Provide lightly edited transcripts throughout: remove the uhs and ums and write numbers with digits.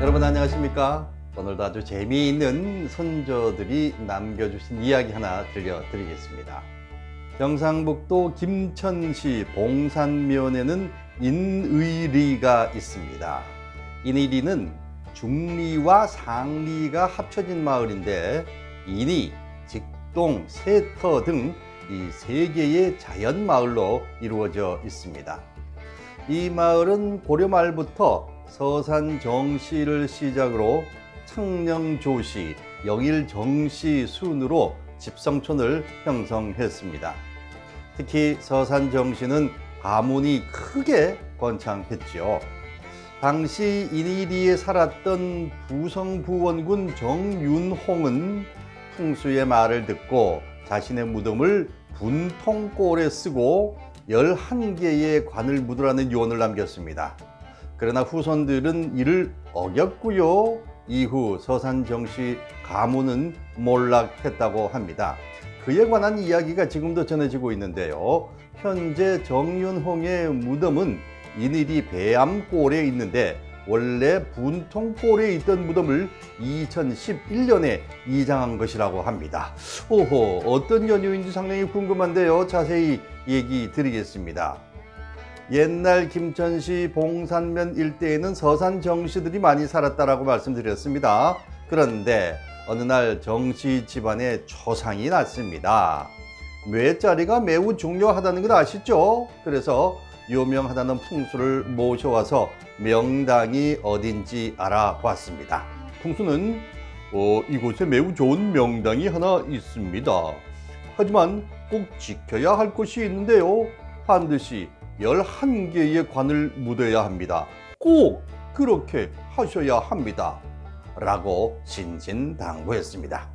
여러분 안녕하십니까? 오늘도 아주 재미있는 선조들이 남겨주신 이야기 하나 들려드리겠습니다. 경상북도 김천시 봉산면에는 인의리가 있습니다. 인의리는 중리와 상리가 합쳐진 마을인데 인이, 직동, 세터 등 이 세 개의 자연 마을로 이루어져 있습니다. 이 마을은 고려 말부터 서산 정씨를 시작으로 창녕 조씨, 영일 정씨 순으로 집성촌을 형성했습니다. 특히 서산 정씨는 가문이 크게 번창했지요. 당시 인의리에 살았던 부성부원군 정윤홍은 풍수의 말을 듣고 자신의 무덤을 분통골에 쓰고 11개의 관을 묻으라는 유언을 남겼습니다. 그러나 후손들은 이를 어겼고요. 이후 서산 정씨 가문은 몰락했다고 합니다. 그에 관한 이야기가 지금도 전해지고 있는데요. 현재 정윤홍의 무덤은 인의리 배암골에 있는데 원래 분통골에 있던 무덤을 2011년에 이장한 것이라고 합니다. 오호, 어떤 연유인지 상당히 궁금한데요. 자세히 얘기 드리겠습니다. 옛날 김천시 봉산면 일대에는 서산 정씨들이 많이 살았다라고 말씀드렸습니다. 그런데 어느 날 정씨 집안에 초상이 났습니다. 묘자리가 매우 중요하다는 걸 아시죠? 그래서 유명하다는 풍수를 모셔와서 명당이 어딘지 알아봤습니다. 풍수는 이곳에 매우 좋은 명당이 하나 있습니다. 하지만 꼭 지켜야 할 것이 있는데요. 반드시 11개의 관을 묻어야 합니다. 꼭 그렇게 하셔야 합니다. 라고 신신당부했습니다.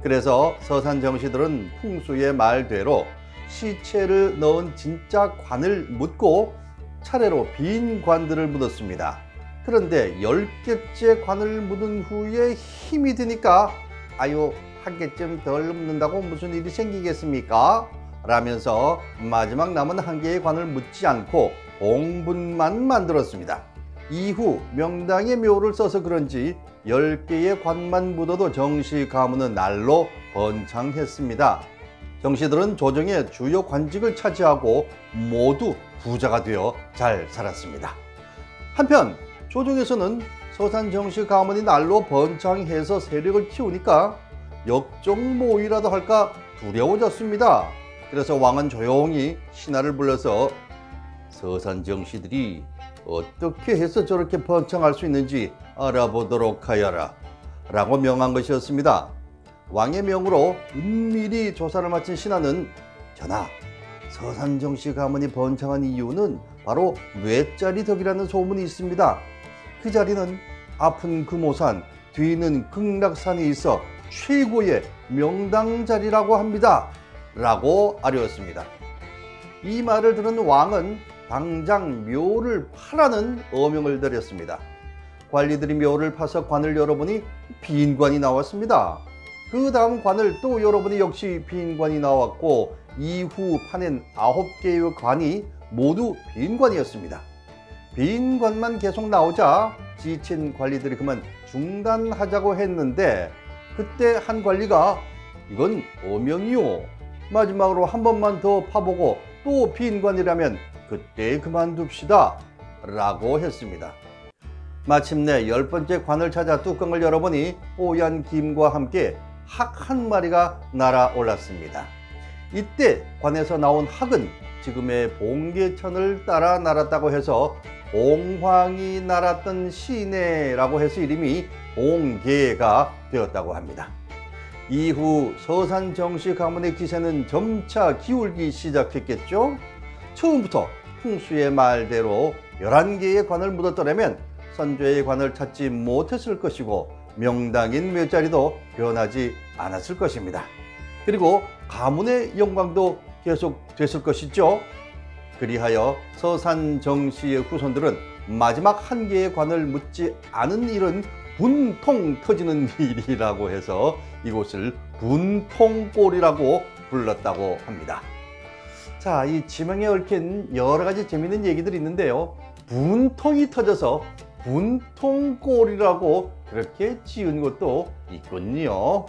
그래서 서산 정씨들은 풍수의 말대로 시체를 넣은 진짜 관을 묻고 차례로 빈 관들을 묻었습니다. 그런데 10개째 관을 묻은 후에 힘이 드니까 아유, 한 개쯤 덜 묻는다고 무슨 일이 생기겠습니까? 라면서 마지막 남은 한 개의 관을 묻지 않고 봉분만 만들었습니다. 이후 명당의 묘를 써서 그런지 10개의 관만 묻어도 정씨 가문은 날로 번창했습니다. 정씨들은 조정의 주요 관직을 차지하고 모두 부자가 되어 잘 살았습니다. 한편 조정에서는 서산 정씨 가문이 날로 번창해서 세력을 키우니까 역정모의라도 할까 두려워졌습니다. 그래서 왕은 조용히 신하를 불러서 서산 정씨들이 어떻게 해서 저렇게 번창할 수 있는지 알아보도록 하여라 라고 명한 것이었습니다. 왕의 명으로 은밀히 조사를 마친 신하는 전하, 서산 정씨 가문이 번창한 이유는 바로 뇌자리 덕이라는 소문이 있습니다. 그 자리는 앞은 금오산, 뒤는 극락산에 있어 최고의 명당 자리라고 합니다. 라고 아뢰었습니다. 이 말을 들은 왕은 당장 묘를 파라는 어명을 내렸습니다. 관리들이 묘를 파서 관을 열어보니 빈 관이 나왔습니다. 그 다음 관을 또 열어보니 역시 빈 관이 나왔고 이후 파낸 9개의 관이 모두 빈 관이었습니다. 빈 관만 계속 나오자 지친 관리들이 그만 중단하자고 했는데 그때 한 관리가 이건 어명이요. 마지막으로 한 번만 더 파보고 또 빈 관이라면 그때 그만둡시다 라고 했습니다. 마침내 10번째 관을 찾아 뚜껑을 열어보니 뽀얀 김과 함께 학 한 마리가 날아올랐습니다. 이때 관에서 나온 학은 지금의 봉계천을 따라 날았다고 해서 봉황이 날았던 시내라고 해서 이름이 봉계가 되었다고 합니다. 이후 서산 정씨 가문의 기세는 점차 기울기 시작했겠죠. 처음부터 풍수의 말대로 11개의 관을 묻었더라면 선조의 관을 찾지 못했을 것이고 명당인 묘자리도 변하지 않았을 것입니다. 그리고 가문의 영광도 계속됐을 것이죠. 그리하여 서산 정씨의 후손들은 마지막 한 개의 관을 묻지 않은 일은 분통 터지는 일이라고 해서 이곳을 분통골이라고 불렀다고 합니다. 자, 이 지명에 얽힌 여러 가지 재미있는 얘기들이 있는데요. 분통이 터져서 분통골이라고 그렇게 지은 것도 있군요.